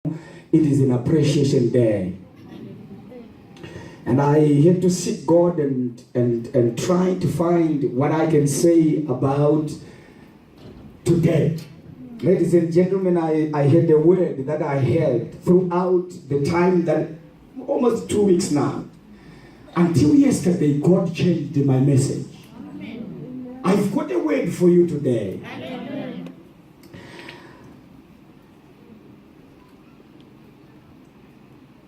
It is an appreciation day. And I had to seek God and try to find what I can say about today. Ladies and gentlemen, I had a word that I had throughout the time that almost 2 weeks now. Until yesterday, God changed my message. Amen. I've got a word for you today. Amen.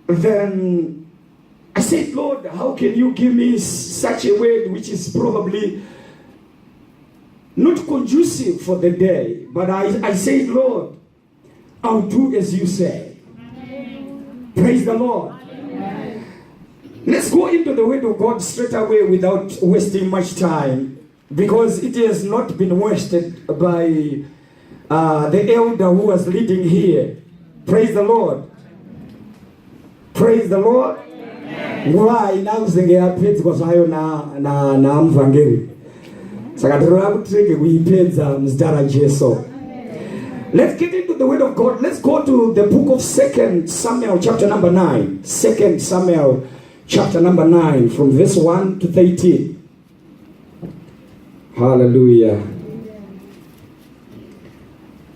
Then I said, Lord, how can you give me such a word which is probably not conducive for the day? But I said, Lord, I'll do as you say. Amen. Praise the Lord. Amen. Let's go into the word of God straight away without wasting much time, because it has not been wasted by the elder who was leading here. Praise the Lord. Praise the Lord. Why now sing a page because I na mvangeli. Sakatorola kutreke kuipedza mzdara Jesu. Let's get into the word of God. Let's go to the book of 2 Samuel chapter number 9. 2 Samuel chapter number 9 from verse 1 to 13. Hallelujah.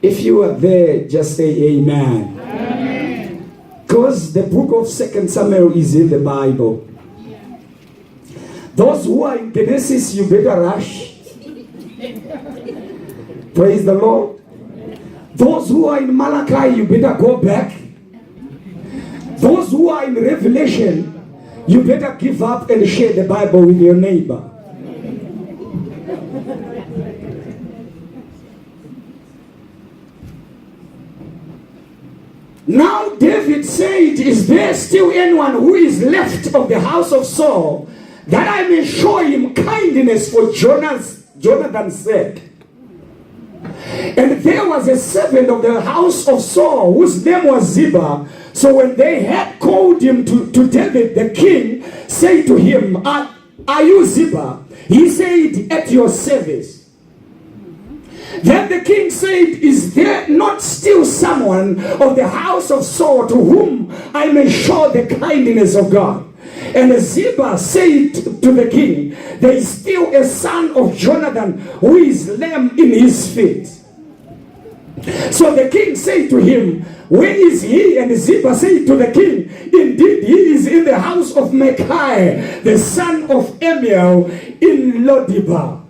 If you are there, just say amen. Because the book of 2 Samuel is in the Bible. Those who are in Genesis, you better rush. Praise the Lord. Those who are in Malachi, you better go back. Those who are in Revelation, you better give up and share the Bible with your neighbor. Now David said, is there still anyone who is left of the house of Saul, that I may show him kindness for Jonathan's sake? And there was a servant of the house of Saul, whose name was Ziba. So when they had called him to David, the king said to him, are you Ziba? He said, at your service. Then the king said, is there not still someone of the house of Saul to whom I may show the kindness of God? And Ziba said to the king, there is still a son of Jonathan who is lame in his feet. So the king said to him, where is he? And Ziba said to the king, indeed he is in the house of Micaiah, the son of Amiel, in Lodebar.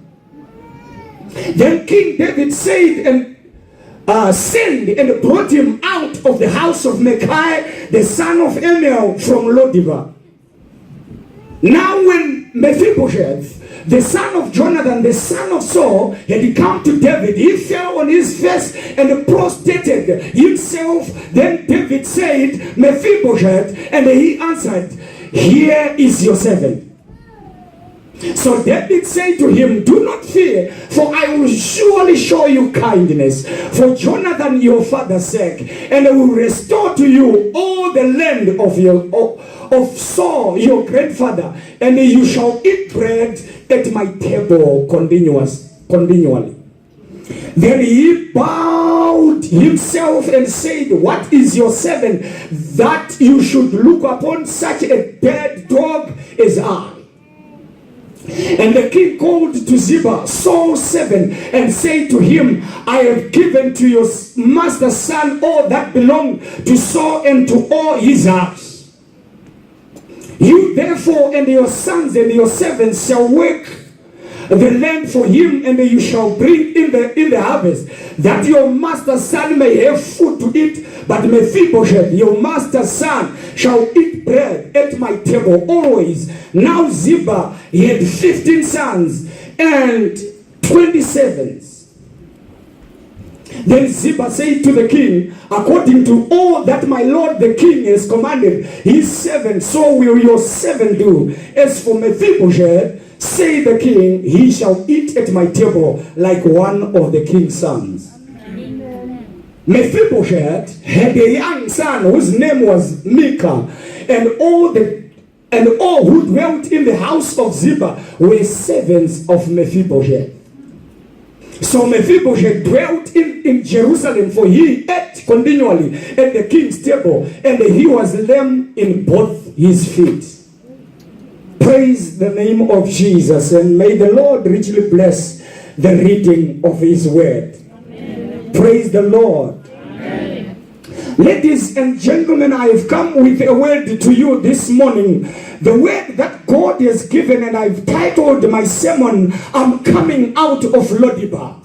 Then King David said and sent and brought him out of the house of Micaiah, the son of Amiel, from Lodebar. Now when Mephibosheth, the son of Jonathan, the son of Saul, had come to David, he fell on his face and prostrated himself. Then David said, Mephibosheth, and he answered, here is your servant. So David said to him, do not fear, for I will surely show you kindness for Jonathan your father's sake, and I will restore to you all the land of Saul your grandfather, and you shall eat bread at my table continually. Then he bowed himself and said, what is your servant that you should look upon such a dead dog as I? And the king called to Ziba, Saul's servant, and said to him, I have given to your master's son all that belonged to Saul and to all his house. You therefore and your sons and your servants shall work the land for him, and you shall bring in the harvest, that your master's son may have food to eat. But Mephibosheth, your master's son, shall eat bread at my table always. Now Ziba, he had 15 sons and 20 servants. Then Ziba said to the king, according to all that my lord the king has commanded his servant, so will your servant do. As for Mephibosheth, say the king, he shall eat at my table like one of the king's sons. Mephibosheth had a young son whose name was Micah, and all who dwelt in the house of Ziba were servants of Mephibosheth. So Mephibosheth dwelt in Jerusalem, for he ate continually at the king's table, and he was lame in both his feet. Praise the name of Jesus, and may the Lord richly bless the reading of his word. Amen. Praise the Lord. Amen. Ladies and gentlemen, I have come with a word to you this morning. The word that God has given, and I've titled my sermon, I'm coming out of Lodibar.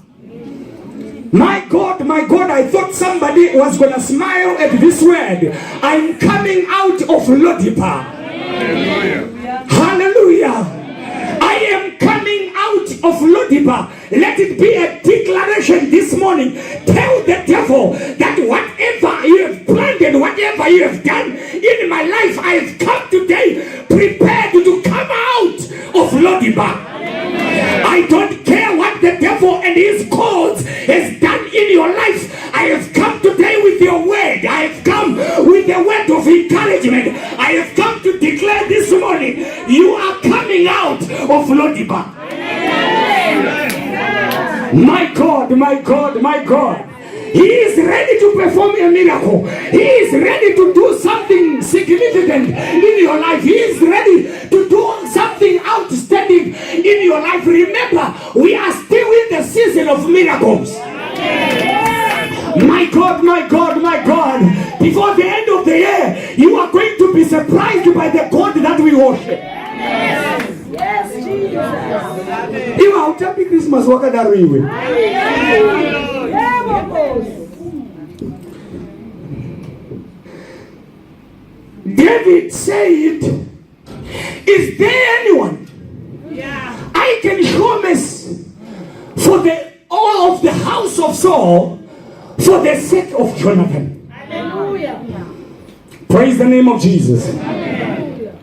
My God, I thought somebody was going to smile at this word. I'm coming out of Lodibar. Hallelujah. Hallelujah. I am coming out of Lodibar. Let it be a declaration this morning. Tell the devil that whatever you have planned and whatever you have done in my life, I have come today prepared to come out of Lodibar. I don't care what the devil and his cause has done in your life. I have come today with your word. I have come with the word of encouragement. I have come to declare this morning, you are coming out of Lodibar. My God, my God, my God. He is ready to perform a miracle. He is ready to do something significant in your life. He is ready to do something outstanding in your life. Remember, we are still in the season of miracles. My God, my God, my God. Before the end of the year, you are going to be surprised by the God that we worship. Yes, Jesus. You are happy Christmas. What are we? David said, is there anyone I can show mercy for all of the house of Saul for the sake of Jonathan? Hallelujah. Praise the name of Jesus. Hallelujah.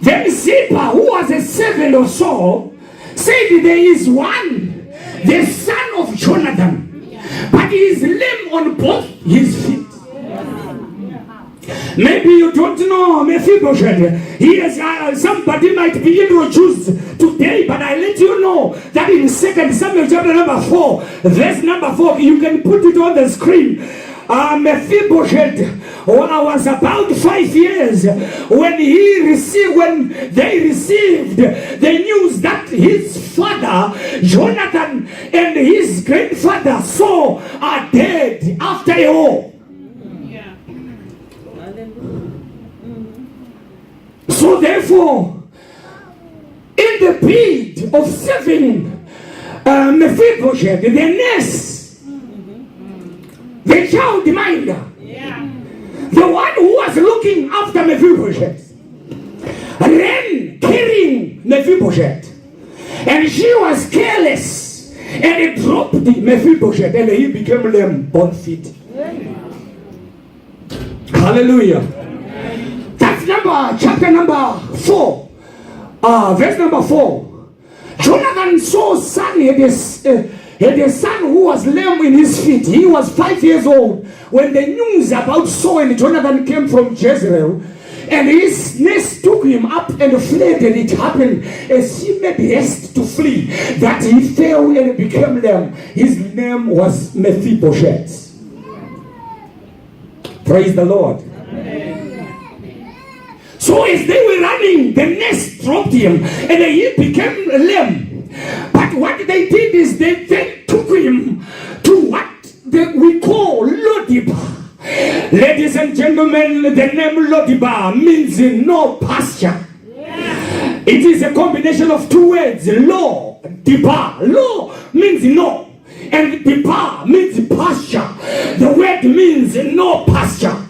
Then Ziba, who was a servant of Saul, said there is one, the son of Jonathan, but he is lame on both his feet. Maybe you don't know Mephibosheth. He is somebody might be introduced today, but I let you know that in 2 Samuel chapter number 4, verse number 4, you can put it on the screen. Mephibosheth was about 5 years when they received the news that his father Jonathan and his grandfather Saul are dead after a war. So therefore, in the bid of saving Mephibosheth, the nurse, the childminder, the one who was looking after Mephibosheth, ran carrying Mephibosheth, and she was careless and dropped Mephibosheth, and he became lame both feet. Hallelujah. Chapter number 4, verse number 4. Jonathan Saul's son had a son who was lame in his feet. He was 5 years old when the news about Saul and Jonathan came from Jezreel, and his nurse took him up and fled, and it happened as he made haste to flee that he fell and became lame. His name was Mephibosheth. Praise the Lord. So as they were running, the nurse dropped him and he became lame. But what they did is they then took him to what we call Lodibar. Ladies and gentlemen, the name Lodibar means no pasture. It is a combination of two words, lo, dibar. Lo means no, and dibar means pasture. The word means no pasture.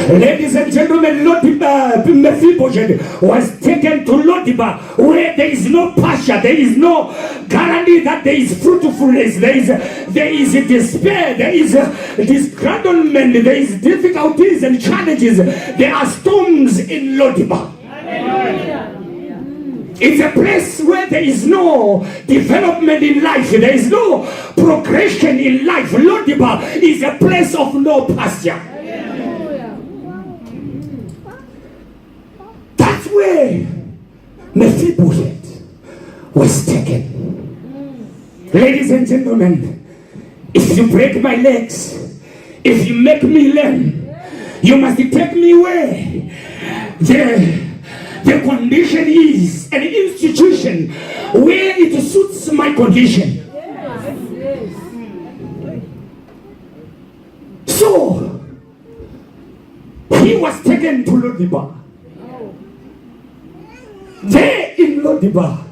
Ladies and gentlemen, Mephibosheth was taken to Lodibar, where there is no pasture, there is no guarantee that there is fruitfulness, there is despair, there is disgruntlement, there is difficulties and challenges. There are storms in Lodibar. It's a place where there is no development in life, there is no progression in life. Lodibar is a place of no pasture. That's where Mephibosheth was taken. Ladies and gentlemen, if you break my legs, if you make me lame, you must take me away. The condition is an institution where it suits my condition. So, he was taken to Lo-debar. There in Lo-debar,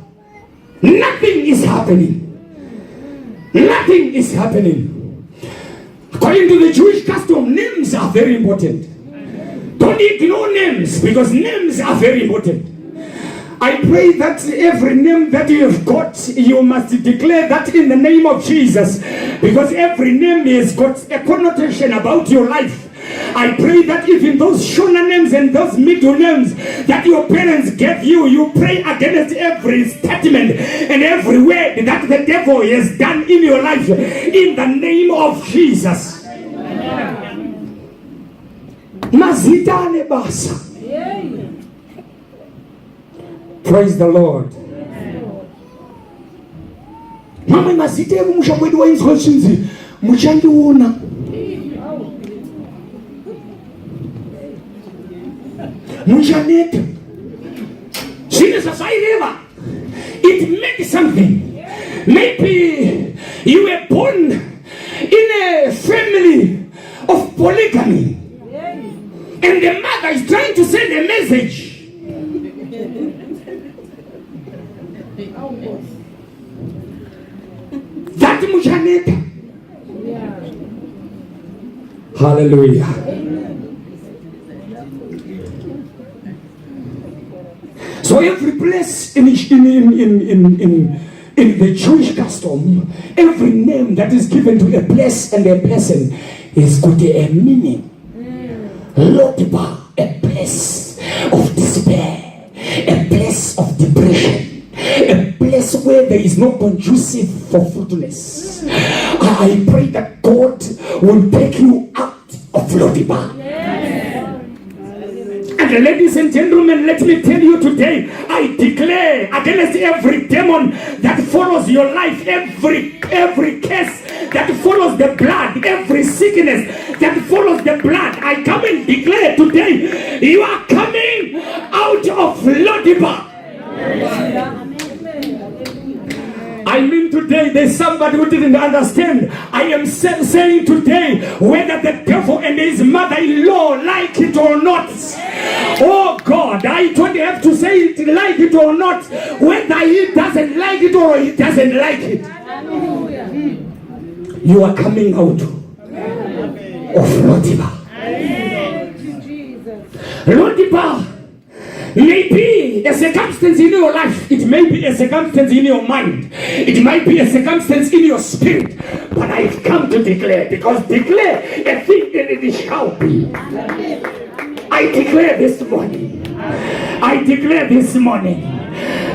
nothing is happening. Nothing is happening. According to the Jewish custom, names are very important. Don't ignore names, because names are very important. I pray that every name that you have got, you must declare that in the name of Jesus, because every name has got a connotation about your life. I pray that even those Shona names and those middle names that your parents gave you, you pray against every statement and every word that the devil has done in your life in the name of Jesus. Mazitane basa. Praise the Lord. Mama mazite mushamwedi wa instructions muchandiona. Mujaneta. Jesus, I never. It meant something. Maybe you were born in a family of polygamy. And the mother is trying to send a message. That Mujaneta. Hallelujah. So every place in the Jewish custom, every name that is given to a place and a person is got a meaning. Lo-debar, a place of despair, a place of depression, a place where there is no conducive for fruitfulness. I pray that God will take you out of Lo-debar. And ladies and gentlemen, let me tell you today, I declare against every demon that follows your life, every curse that follows the blood, every sickness that follows the blood, I come and declare today, you are coming out of Lo-debar. I mean today there's somebody who didn't understand. I am saying today, whether the devil and his mother-in-law like it or not, oh God, I don't have to say it like it or not, whether he doesn't like it or he doesn't like it. You are coming out of Lo-debar. Lo-debar may be a circumstance in your life. It may be a circumstance in your mind. It might be a circumstance in your spirit. But I've come to declare, because declare a thing and it shall be. I declare this morning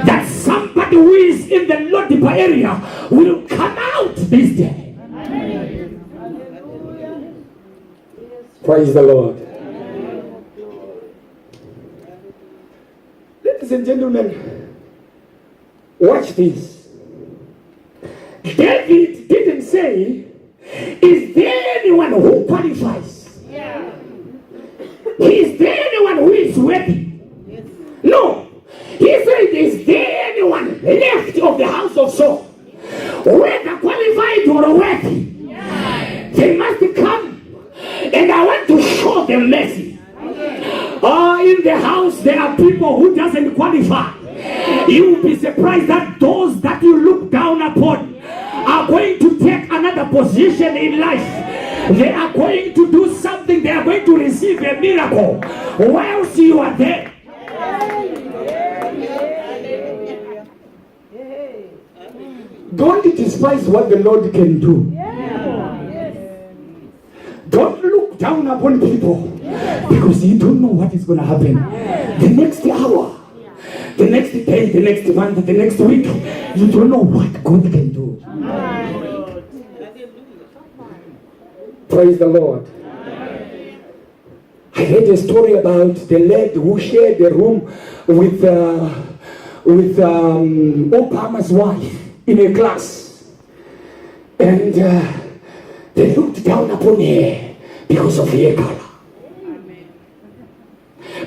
that somebody who is in the Lo-debar area will come out this day. Praise the Lord. Ladies and gentlemen, watch this. David didn't say, is there anyone who qualifies? Is there anyone who is worthy? No. He said, is there anyone left of the house of Saul, whether qualified or worthy? They must come, and I want to show them mercy. In the house there are people who doesn't qualify. You will be surprised that those that you look down upon are going to take another position in life. They are going to do something. They are going to receive a miracle whilst you are there. Don't despise what the Lord can do. Don't look down upon people, because you don't know what is going to happen the next hour, the next day, the next month, the next week. You don't know what God can do. Praise the Lord. I read a story about the lad who shared the room with Obama's wife in a class. And they looked down upon her because of her color.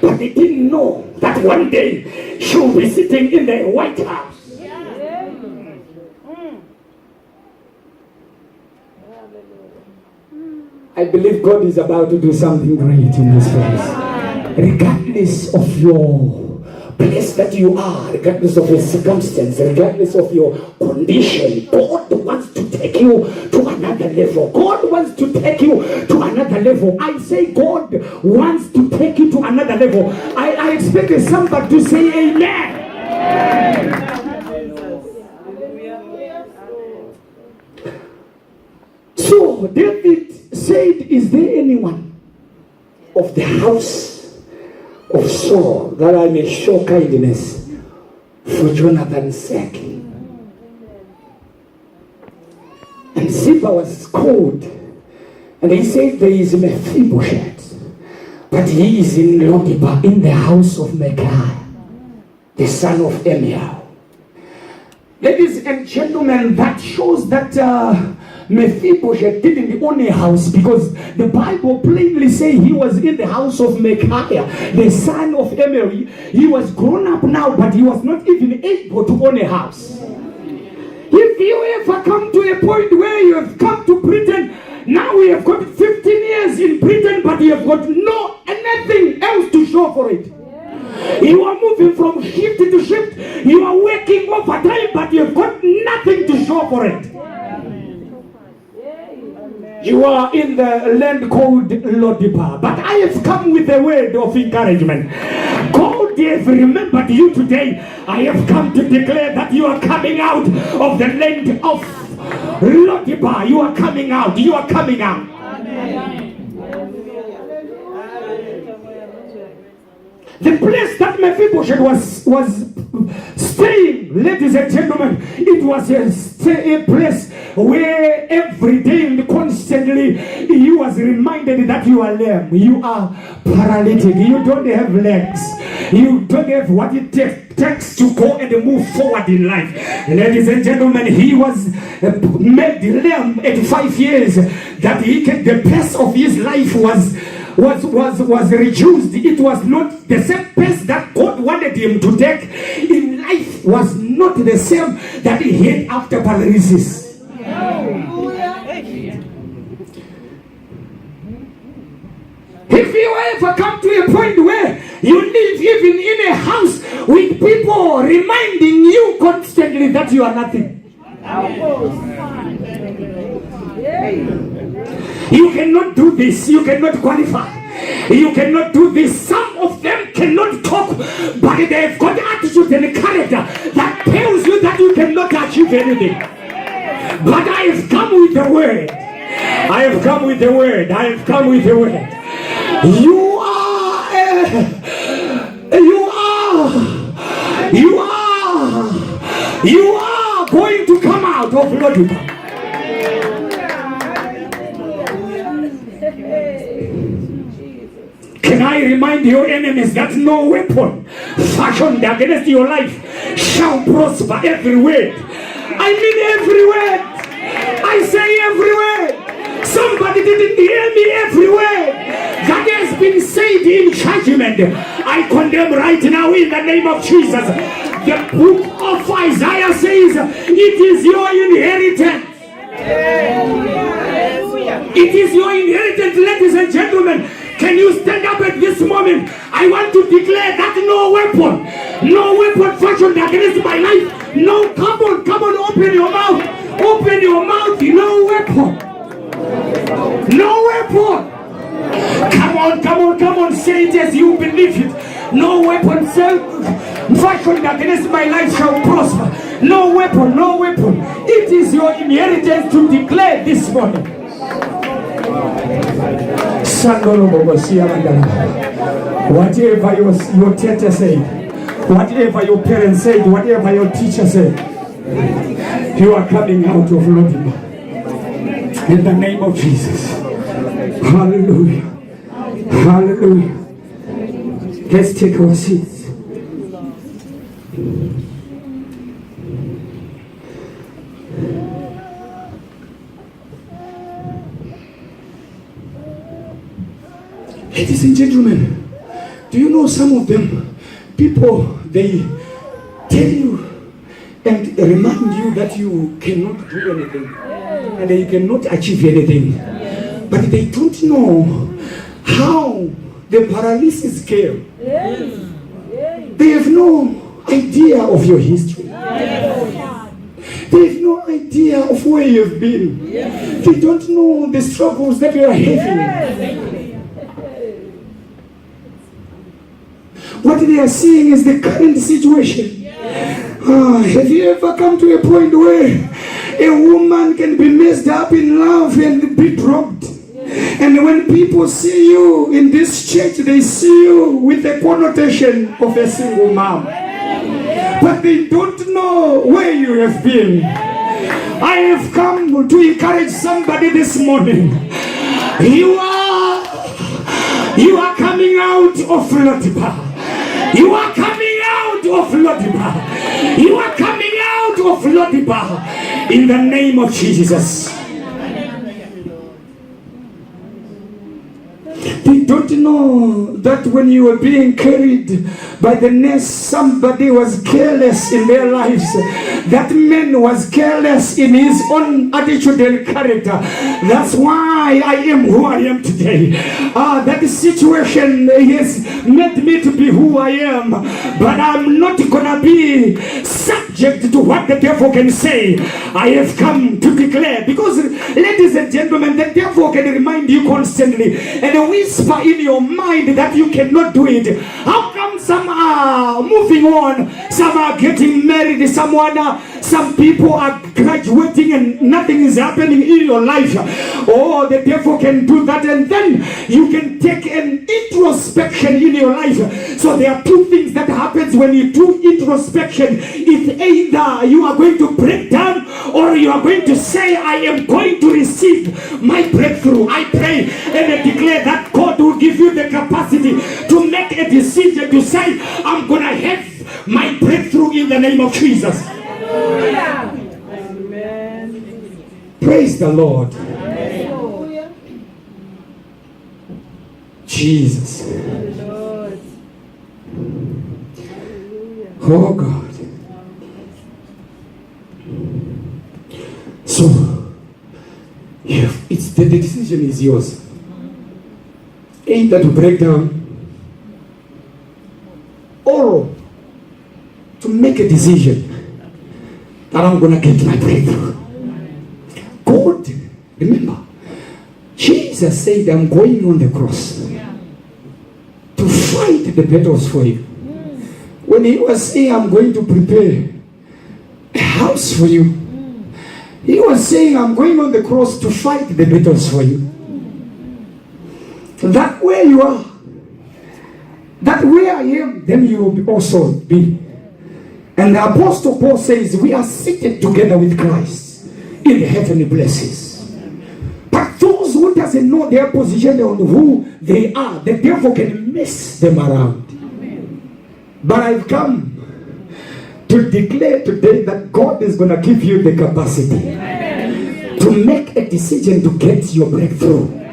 But they didn't know that one day she will be sitting in the White House. I believe God is about to do something great in this place. Regardless of your place that you are, regardless of your circumstance, regardless of your condition, God wants to take you to another level. God wants to take you to another level. I say God wants to take you to another level. I expect somebody to say amen. So David said, is there anyone of the house of Saul that I may show kindness for Jonathan's sake? And Ziba was called, and he said, there is Mephibosheth, but he is in Lodebar, in the house of Micaiah, the son of Amiel. Ladies and gentlemen, that shows that Mephibosheth didn't own a house, because the Bible plainly says he was in the house of Micaiah, the son of Amiel. He was grown up now, but he was not even able to own a house. If you ever come to a point where you have come to Britain, now we have got 15 years in Britain, but you have got anything else to show for it. You are moving from shift to shift. You are working overtime, but you have got nothing to show for it. You are in the land called Lodebar, but I have come with a word of encouragement. God has remembered you today. I have come to declare that you are coming out of the land of Lodebar. You are coming out. You are coming out. The place that Mephibosheth was staying, ladies and gentlemen, it was a place where every day and constantly he was reminded that you are lame, you are paralytic, you don't have legs, you don't have what it takes to go and move forward in life. Ladies and gentlemen, he was made lame at 5 years, that the pace of his life was reduced. It was not the same pace that God wanted him to take in life, was not the same that he had after paralysis. If you ever come to a point where you live even in a house with people reminding you constantly that you are nothing, you cannot do this, you cannot qualify, you cannot do this. Some of them cannot talk, but they have got attitude and character that tells you that you cannot achieve anything. But I have come with the word. I have come with the word. I have come with the word. You are going to come out of Lodebar. Can I remind your enemies that no weapon fashioned against your life shall prosper? Every word. I mean every word. I say every word. Somebody didn't hear me. Every word that has been said in judgment, I condemn right now in the name of Jesus. The book of Isaiah says, it is your inheritance. It is your inheritance, ladies and gentlemen. Can you stand up at this moment? I want to declare that no weapon fashioned against my life. No, come on, open your mouth. Open your mouth. No weapon. No weapon. Come on, say it as you believe it. No weapon fashioned against my life shall prosper. No weapon. It is your inheritance to declare this morning. Whatever your teacher said, whatever your parents said, whatever your teacher said, you are coming out of Lodebar in the name of Jesus. Hallelujah. Hallelujah. Let's take our seats. Ladies and gentlemen, do you know some of them, people, they tell you and remind you that you cannot do anything and you cannot achieve anything. But they don't know how the paralysis came. They have no idea of your history. They have no idea of where you have been. They don't know the struggles that you are having. What they are seeing is the current situation. Have you ever come to a point where a woman can be messed up in love and be dropped? And when people see you in this church, they see you with the connotation of a single mom. But they don't know where you have been. I have come to encourage somebody this morning. You are coming out of Lodebar. You are coming out of Lodebar. You are coming out of Lodebar in the name of Jesus. They don't know that when you were being carried by the nurse, somebody was careless in their lives. That man was careless in his own attitude and character. That's why I am who I am today. That situation has made me to be who I am. But I'm not gonna be subject to what the devil can say. I have come to declare, because ladies and gentlemen, the devil can remind you constantly and whisper in your mind that you cannot do it. How come some are moving on, some are getting married, some people are graduating and nothing is happening in your life? Oh, the devil can do that, and then you can take an introspection in your life. So there are two things that happens when you do introspection. It's either you are going to break down or you are going to say, I am going to receive my breakthrough. I pray and I declare that God will give you the capacity to make a decision to say, I'm going to have my breakthrough in the name of Jesus. Hallelujah. Praise the Lord. Hallelujah. Jesus. Oh God. So, it's the decision is yours. Either to break down or to make a decision that I'm going to get my breakthrough. God, remember, Jesus said, I'm going on the cross to fight the battles for you. When he was saying, I'm going to prepare a house for you, he was saying, I'm going on the cross to fight the battles for you. That where you are, that where I am, then you will also be. And the Apostle Paul says, we are seated together with Christ in the heavenly places. But those who doesn't know their position on who they are, the devil can mess them around. But I've come to declare today that God is going to give you the capacity to make a decision to get your breakthrough.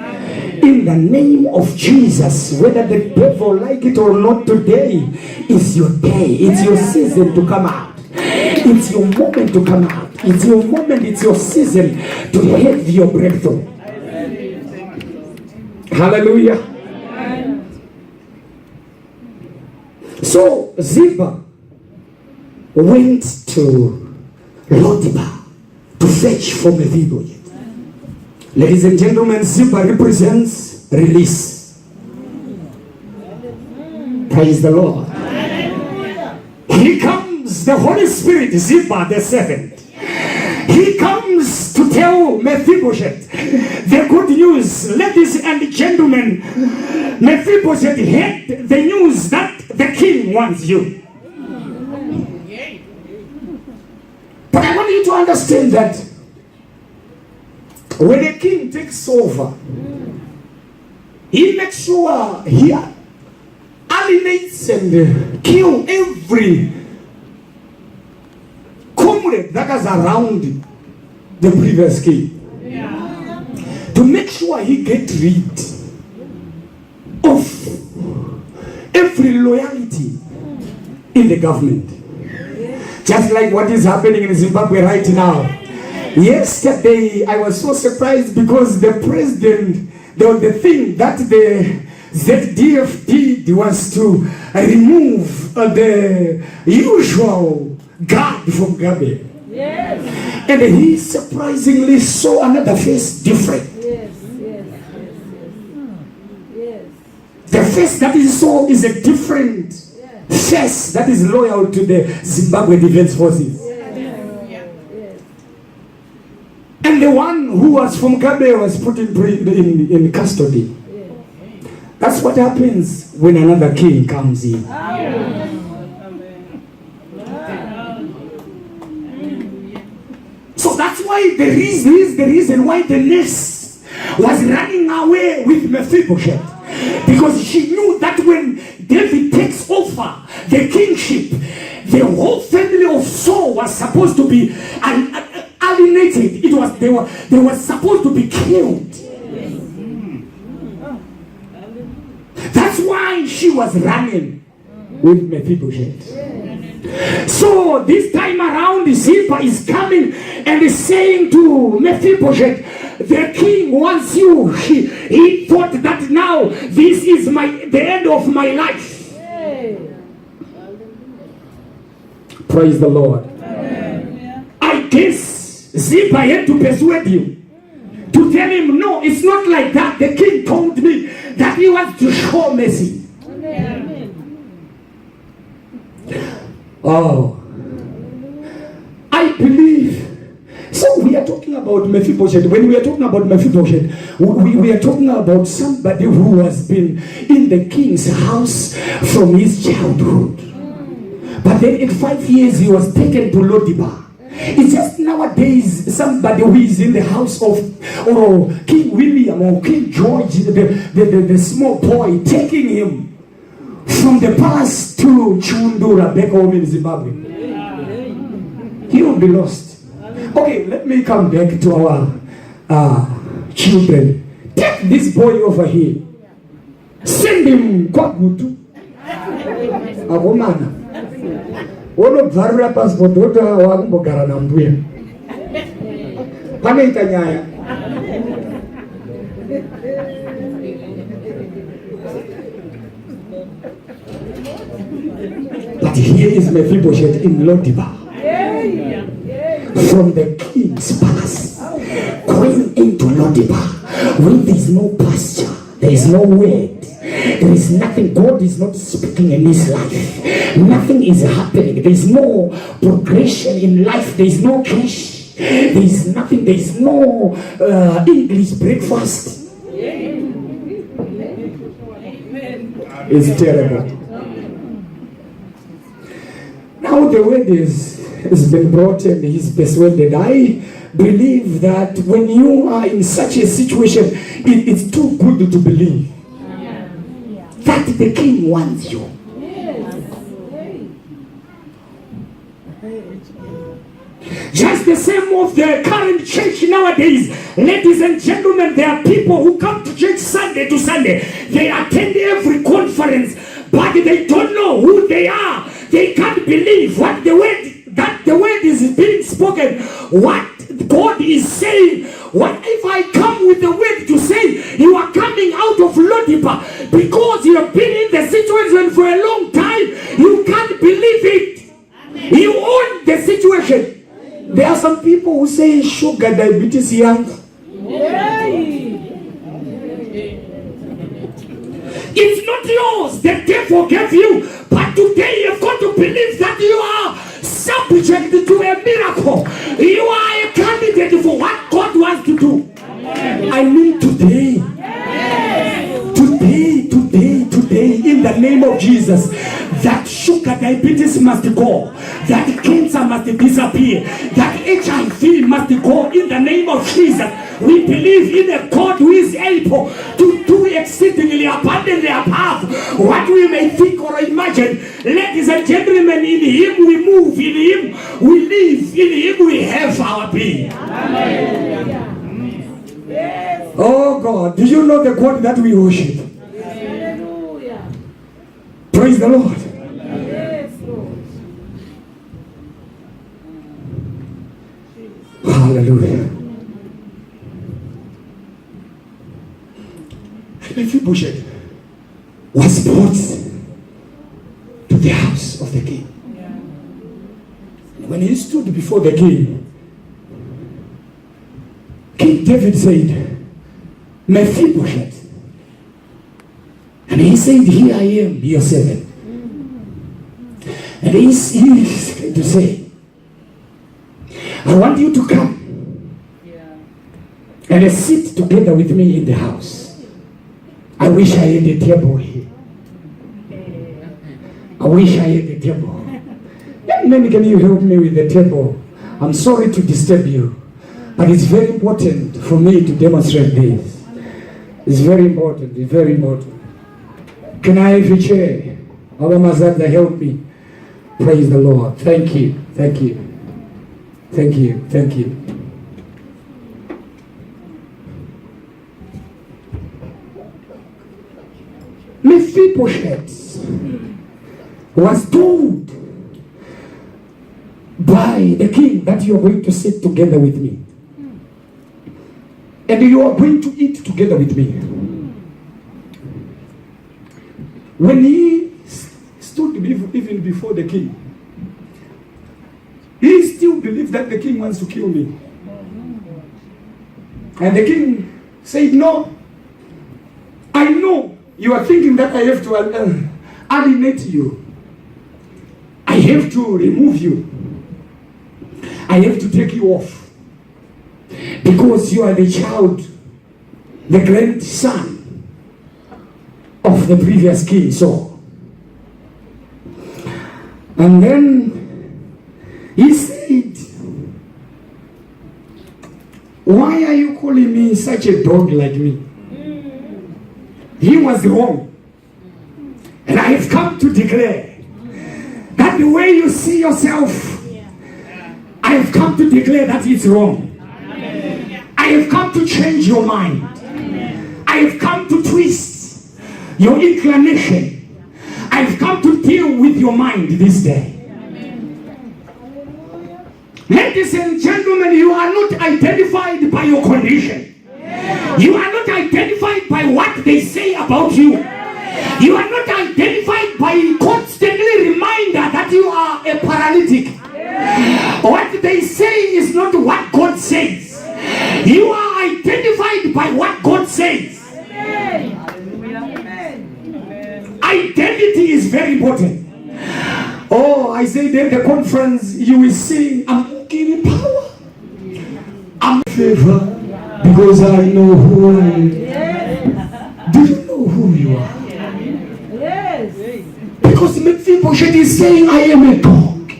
In the name of Jesus, whether the devil like it or not, today is your day. It's your season to come out. It's your moment to come out. It's your moment, it's your season to have your breakthrough. Hallelujah. So Ziba went to Lodebar to fetch for Mephibosheth. Ladies and gentlemen, Ziba represents release. Praise the Lord. Here comes the Holy Spirit, Ziba the servant. He comes to tell Mephibosheth the good news. Ladies and gentlemen, Mephibosheth heard the news that the king wants you. But I want you to understand that when a king takes over, he makes sure he alienates and kills every comrade that is around the previous king. To make sure he gets rid of every loyalty in the government. Just like what is happening in Zimbabwe right now. Yesterday, I was so surprised because the president, the thing that the ZDF did was to remove the usual guard from Gabe. Yes. And he surprisingly saw another face different. Yes. The face that he saw is a different face that is loyal to the Zimbabwe Defense Forces. And the one who was from Gabe was put in custody. That's what happens when another king comes in. So that's why the reason why the nurse was running away with Mephibosheth. Because she knew that when David takes over the kingship, the whole family of Saul was supposed to be alienated. They were supposed to be killed. That's why she was running with Mephibosheth. So this time around, Ziba is coming and is saying to Mephibosheth, the king wants you. He thought that now this is the end of my life. Praise the Lord. I guess Ziba had to persuade you to tell him, no, it's not like that. The king told me that he wants to show mercy. Oh, I believe. So we are talking about Mephibosheth. When we are talking about Mephibosheth, we are talking about somebody who has been in the king's house from his childhood. But then at 5 years he was taken to Lodibar. It's just nowadays somebody who is in the house of King William or King George, the small boy, taking him from the palace to Chundura back home in Zimbabwe. He will be lost. Okay, let me come back to our children. Take this boy over here. Send him Kwagutu. Agomana. Onobvarira passport wota wakumbogara nambuya. Panoita nyaya. But here is Mephibosheth in Lodibar. From the king's palace, going into Lodibar, when there is no pasture, there is no word, there is nothing. God is not speaking in his life. Nothing is happening. There is no progression in life. There is no cash. There is nothing. There is no English breakfast. It's terrible. Now the word has been brought and he's persuaded. I believe that when you are in such a situation, it's too good to believe that the king wants you. Just the same of the current church nowadays. Ladies and gentlemen, there are people who come to church Sunday to Sunday. They attend every conference, but they don't know who they are. They can't believe what the word is being spoken. What God is saying. What if I come with the word to say you are coming out of Lodibar because you have been in the situation for a long time? You can't believe it. You own the situation. There are some people who say sugar, diabetes, young. It's not yours. The devil gave you. But today you've got to believe that you are subject to a miracle. You are a candidate for what God wants to do. I mean today. Today, in the name of Jesus, that sugar, diabetes must go. That cancer must disappear. That HIV must go in the name of Jesus. We believe in a God who is able to do exceedingly abundantly above what we may think or imagine. Ladies and gentlemen, in Him we move, in Him we live, in Him we have our being. Amen. Oh God, do you know the God that we worship? Praise the Lord. Hallelujah. Mephibosheth was brought to the house of the king. When he stood before the king, King David said, Mephibosheth. And he said, here I am, your servant. And he's going to say, I want you to come and sit together with me in the house. I wish I had a table here. I wish I had a table. Young men, can you help me with the table? I'm sorry to disturb you, but it's very important for me to demonstrate this. It's very important. It's very important. Can I have a chair? Abba Mazanda, help me. Praise the Lord. Thank you. Thank you. Thank you. Thank you. Mephibosheth was told by the king that you are going to sit together with me. And you are going to eat together with me. When he stood even before the king, he still believed that the king wants to kill me. And the king said, no, I know you are thinking that I have to alienate you. I have to remove you. I have to take you off. Because you are the child, the grandson of the previous king Saul. And then he said, why are you calling me such a dog like me? He was wrong. And I have come to declare that the way you see yourself, I have come to declare that it's wrong. I have come to change your mind. I have come to twist your inclination. I have come to deal with your mind this day. Ladies and gentlemen, you are not identified by your condition. You are not identified by what they say about you. You are not identified by constantly reminder that you are a paralytic. What they say is not what God says. You are identified by what God says. Identity is very important. Oh, I said at the conference, you will sing, I'm walking in power. I'm in favor because I know who I am. Do you know who you are? Yes. Because Mephibosheth is saying, I am a dog.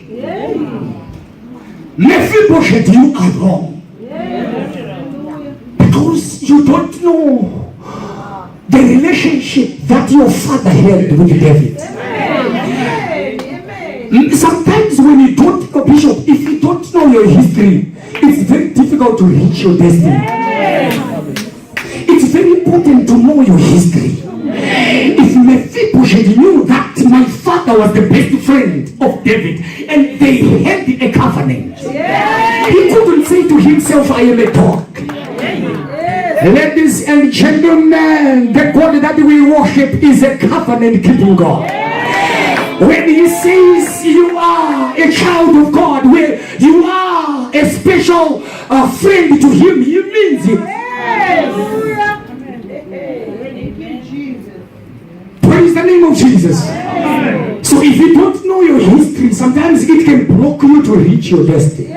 Mephibosheth, you are wrong. Because you don't know the relationship that your father held with David. Sometimes when you don't know, Bishop, if you don't know your history, it's very difficult to reach your destiny. It's very important to know your history. If Mephibosheth knew that my father was the best friend of David and they had a covenant, he couldn't say to himself, I am a dog. Ladies and gentlemen, the God that we worship is a covenant-keeping God. When he says you are a child of God, where you are a special friend to him, he means it. Praise the name of Jesus. So if you don't know your history, sometimes it can block you to reach your destiny.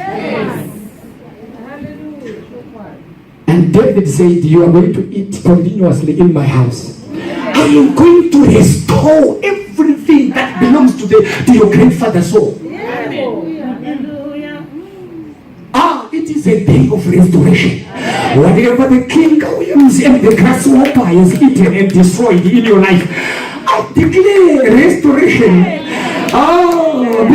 And David said, you are going to eat continuously in my house. I am going to restore everything that belongs to your grandfather Saul. It is a day of restoration. Whatever the king Williams and the grasshopper has eaten and destroyed in your life, I declare restoration.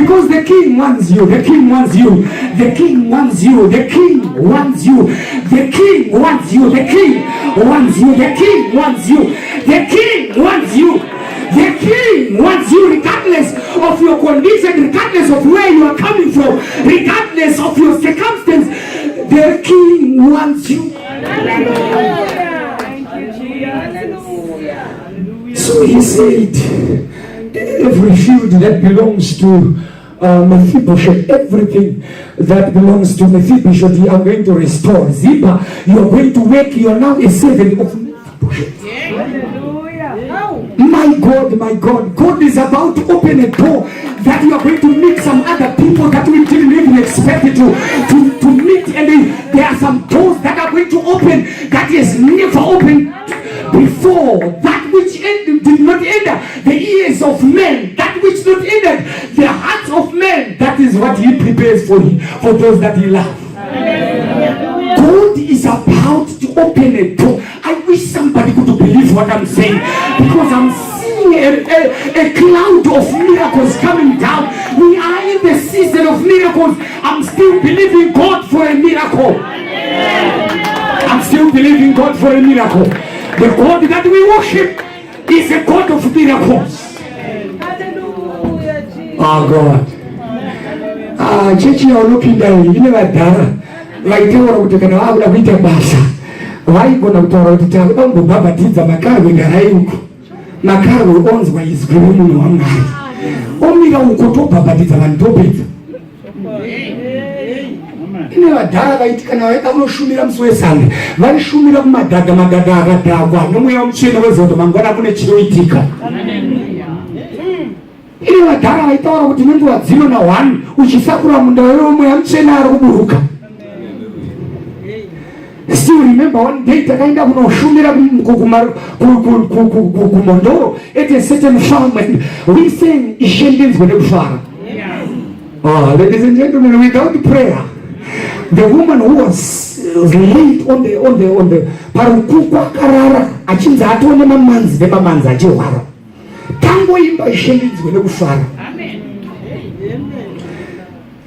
Because the king wants you, the king wants you, the king wants you, the king wants you, the king wants you, the king wants you, the king wants you, the king wants you, the king wants you of your condition, regardless of where you are coming from, regardless of your circumstance, the King wants you. So he said, every field that belongs to Mephibosheth, everything that belongs to Mephibosheth, you are going to restore. Ziba, you are going to work. You are now a servant of Mephibosheth. My God, God is about to open a door that you are going to meet some other people that we didn't even expect you to meet, and there are some doors that are going to open that is never opened before. That which did not enter the ears of men, that which not entered the hearts of men, that is what he prepares for those that he loves. God is about to open a door. I wish somebody could believe what I'm saying, because I'm seeing a cloud of miracles coming down. We are in the season of miracles. I'm still believing God for a miracle. I'm still believing God for a miracle. The God that we worship is a God of miracles. Oh God. Church, you are looking down. You never done. Like they were going to have a winter basa. Why going to tell Uncle Baba did the Macau in the Rayuku? Macau owns by his green one guy. Only Uncle Baba did the Tobit. You never died. I can Shumiram Switzerland. When Shumiram Madagamaga, no way on Chino was on the Mangana Chitika. You never died. I thought I would do a 0-1, which is Sakura Mundaro and Chena Rubuka. Still remember one day that I never know Shumira Kukumondoro. It is certain farming. We sing Ishendins with the farm. Oh, ladies and gentlemen, without prayer, the woman who was laid on the Parukukwa Karara, Achinza Atone Mamans, the Mamanza Jewara. Tango imba Ishendins with the farm.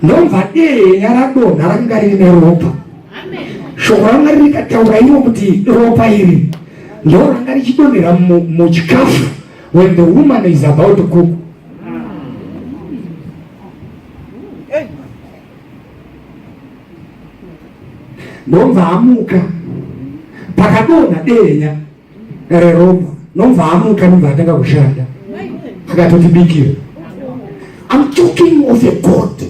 No, but Yarado, Narangari in Europa. Shorangari katauraino kuti ropa hili ndio rangari chidonera muchikafu when the woman is about to cook. Nomva amuka pakadona denya ropa nomva amuka nomva atanga kushanda akatotibikira. I'm talking of a God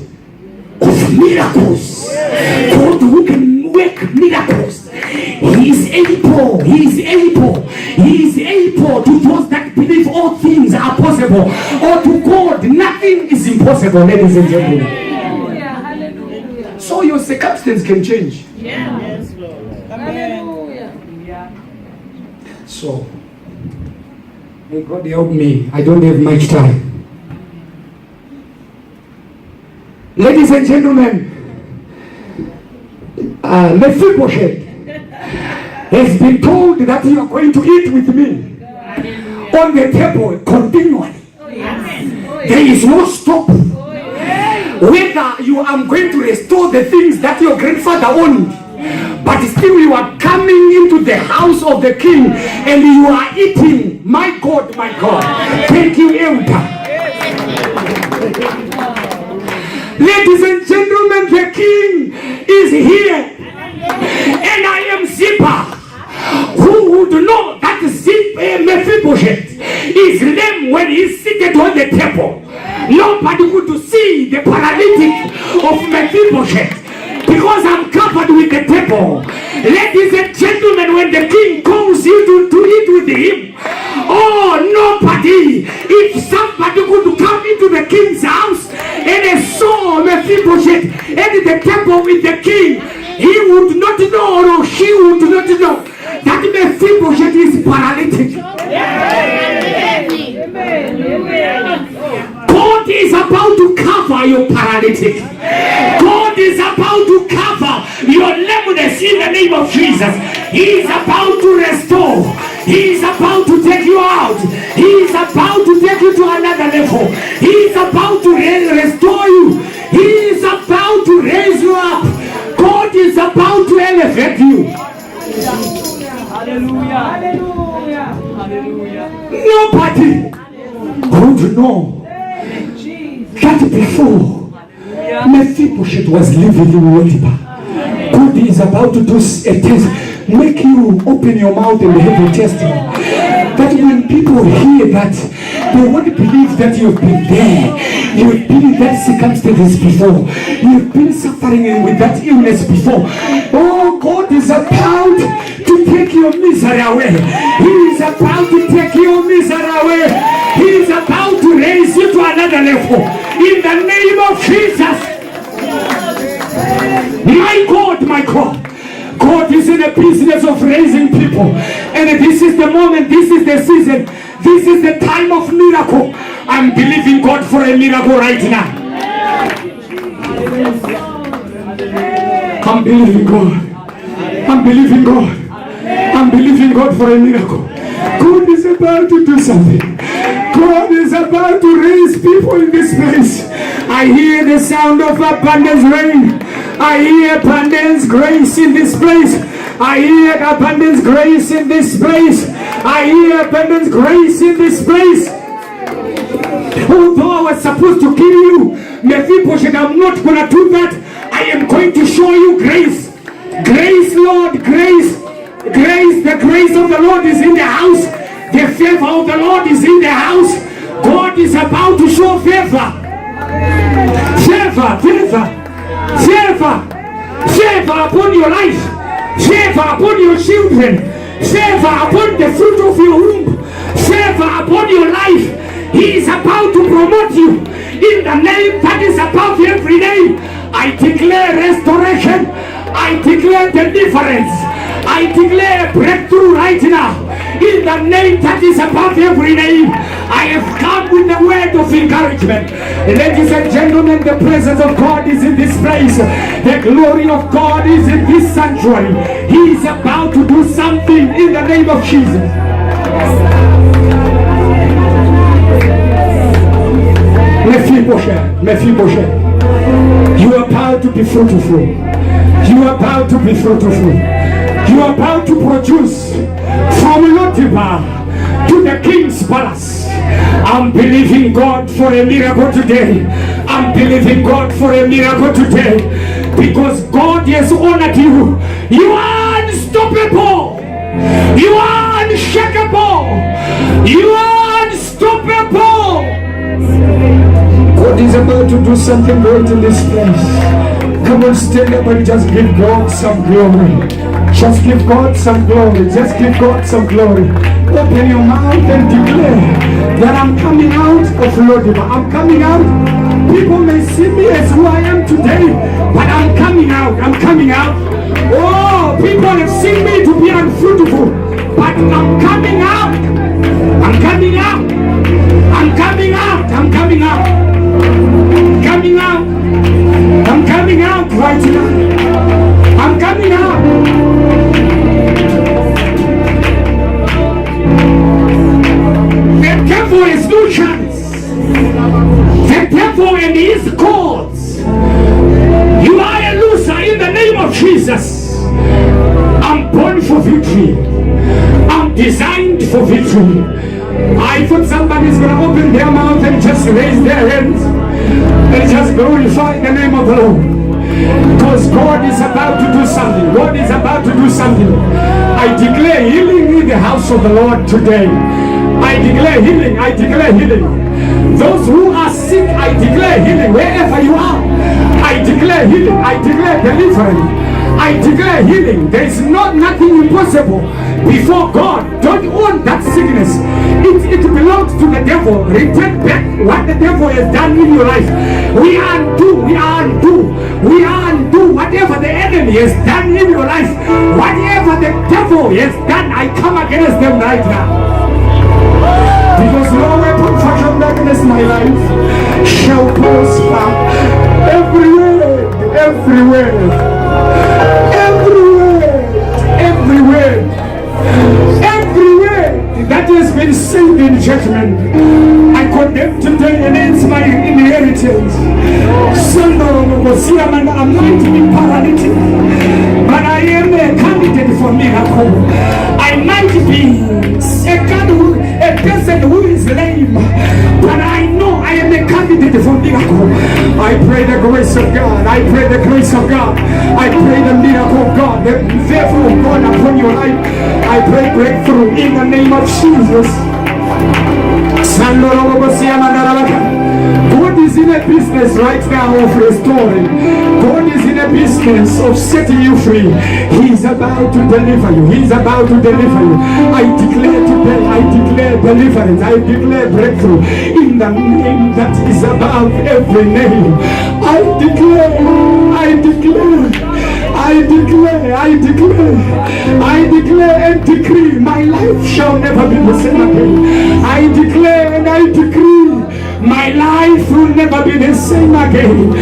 of miracles, God who can work miracles. He is able to those that believe all things are possible, or to God nothing is impossible, ladies and gentlemen. Hallelujah. So your circumstance can change. Yes, Lord. Hallelujah. So may God help me. I don't have much time. Ladies and gentlemen, Mephibosheth has been told that you are going to eat with me on the table continually. There is no stop. Whether you are going to restore the things that your grandfather owned, but still you are coming into the house of the king and you are eating. My God, my God. Thank you, Elder. Ladies and gentlemen, the king is here. And I am Ziba. Who would know that Mephibosheth is lame when he is seated on the table? Nobody would see the paralytic of Mephibosheth because I'm covered with the table. Ladies and gentlemen, when the king calls you to eat with him, oh, nobody, if somebody could come into the king's house and saw Mephibosheth at the table with the king, he would not know, or she would not know that Mephibosheth is paralytic. God is about to cover your paralytic. God is about to cover your lameness in the name of Jesus. He is about to restore. He is about to take you out. He is about to take you to another level. He is about to restore you. He is about to raise you up. God is about to elevate you. Hallelujah. Hallelujah. Hallelujah. Nobody would know that before Mephibosheth was living in Lodebar, God is about to do a test. Make you open your mouth and have a testimony. That when people hear that, they won't believe that you've been there. You've been in that circumstances before. You've been suffering with that illness before. Oh, God is about to take your misery away. He is about to take your misery away. He is about to raise you to another level. In the name of Jesus. My God, my God. God is in the business of raising people. And this is the moment, this is the season, this is the time of miracle. I'm believing God for a miracle right now. I'm believing God. I'm believing God. I'm believing God for a miracle. God is about to do something. God is about to raise people in this place. I hear the sound of abundance rain. I hear abundance grace in this place. I hear abundance grace in this place. I hear abundance grace in this place. Although I was supposed to kill you, Mephibosheth, I'm not going to do that. I am going to show you grace. Grace, Lord, grace. Grace, the grace of the Lord is in the house. The favor of the Lord is in the house. God is about to show favor. Favor, favor, favor, favor upon your life. Favor upon your children. Favor upon the fruit of your womb. Favor upon your life. He is about to promote you in the name that is above every name. I declare restoration. I declare deliverance. I declare breakthrough right now. In the name that is above every name. I have come with the word of encouragement. Ladies and gentlemen, the presence of God is in this place. The glory of God is in this sanctuary. He is about to do something in the name of Jesus. Mephibosheth, you are about to be fruitful. You are about to be fruitful. You are about to produce from Lodebar to the king's palace. I'm believing God for a miracle today. I'm believing God for a miracle today. Because God has honored you. You are unstoppable. You are unshakable. You are unstoppable. God is about to do something great in this place. Come on, stand up and just give God some glory. Just give God some glory. Just give God some glory. Open your mouth and declare that I'm coming out of Lodebar. I'm coming out. People may see me as who I am today, but I'm coming out. I'm coming out. Oh, people have seen me to be unfruitful, but I'm coming out. I'm coming out. I'm coming out. I'm coming out. Coming out. I'm coming out right now. I'm coming out. The devil has no chance. The devil and his courts. You are a loser in the name of Jesus. I'm born for victory. I'm designed for victory. I thought somebody's going to open their mouth and just raise their hands and just glorify the name of the Lord. Because God is about to do something. God is about to do something. I declare healing in the house of the Lord today. I declare healing. I declare healing. Those who are sick, I declare healing wherever you are. I declare healing. I declare deliverance. I declare healing. There is nothing impossible before God. Don't own that sickness. It belongs to the devil. Return back what the devil has done in your life. We undo whatever the enemy has done in your life. Whatever the devil has done, I come against them right now. Because no weapon fashioned against my life shall prosper. Every word that has been said in judgment, I condemn today against my inheritance. I'm not to be paralytic, but I am a candidate for miracle. I might be a person who is lame, but I know I am a candidate for miracle. pray the grace of God. I pray the grace of God. I pray the miracle of God, the favor of God upon your life. I pray breakthrough in the name of Jesus. God is in a business right now of restoring. God is in a business of setting you free. He is about to deliver you. He is about to deliver you. I declare today, I declare deliverance. I declare breakthrough in the name that is above every name. I declare, I declare, I declare, I declare, I declare and decree, my life shall never be the same again. I declare and I decree, my life will never be the same again.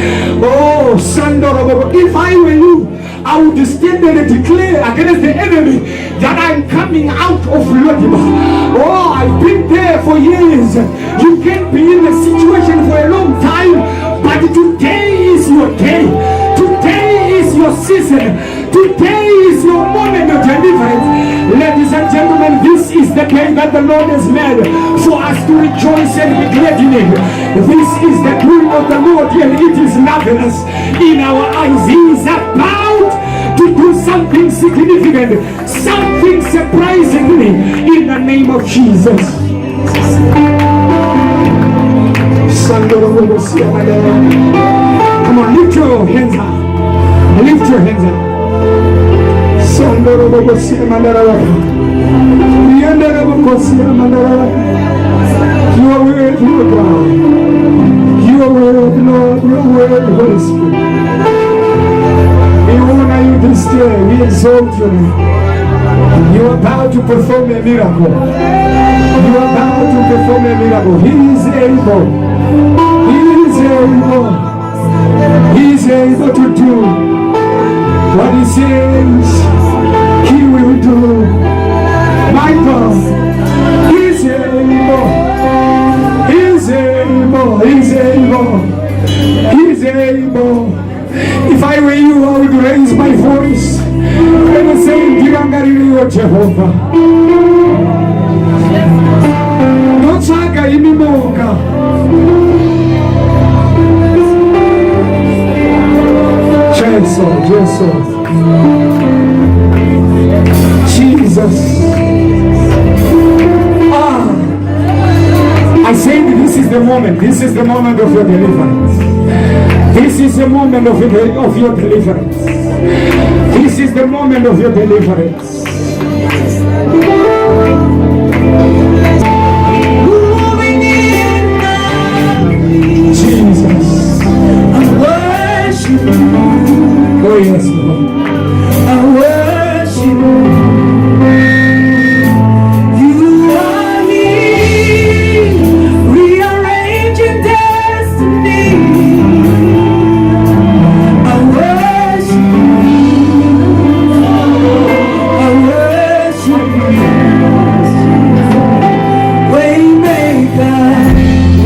Oh, Sandoro, if I were you, I would stand and declare against the enemy that I'm coming out of Lodiba. Oh, I've been there for years. You can't be in a situation for a long time, but today is your day. Today is your season. Today is your moment of deliverance. Ladies and gentlemen, this is the day that the Lord has made for us to rejoice and be glad in it. This is the doing of the Lord, and it is marvelous in our eyes. He is about to do something significant, something surprisingly in the name of Jesus. Come on, lift your hands up. Lift your hands up. You are worthy, Lord God. You are worthy, Lord. You are worthy, Holy Spirit. We honor you this day. We exalt you. You are about to perform a miracle. You are about to perform a miracle. He is able. He is able. He is able to do what he says he will do. My God, he's able. He's able. He's able. He's able. If I were you, I would raise my voice and say, Girangariri Jehovah. No chaga imimoka. Jesus. I say this is the moment. This is the moment of your deliverance. This is the moment of your deliverance. This is the moment of your deliverance. Jesus. I worship you. Oh yes, Lord. I worship you. You are here, rearranging destiny. I worship you. I worship you. Waymaker,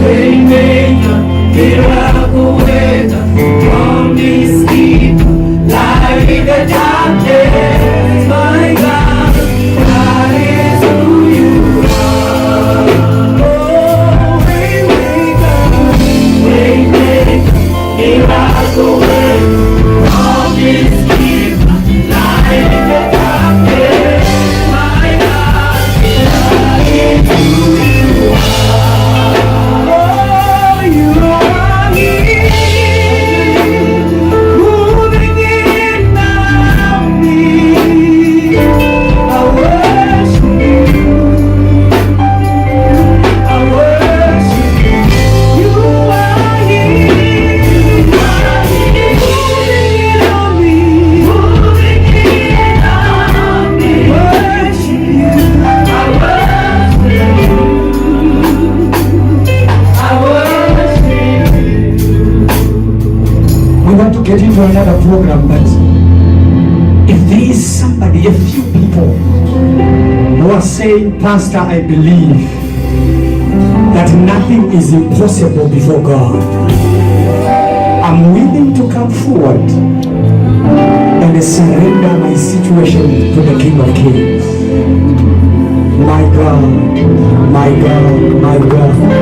waymaker, miracle worker, promise keeper, light in the darkness, my God, that is who you are. Oh, waymaker, miracle worker, promise keeper, light in the darkness, my God, that is who you are. Oh, you are here, moving in now me. I worship you. I worship you. You are here, moving in on me, moving in on me. Worship you. I worship you. I worship you. We want to get into another program, but if there is somebody, a few people who are saying, Pastor, I believe that nothing is impossible before God, I'm willing to come forward and surrender my situation to the King of Kings. My God, my God, my God.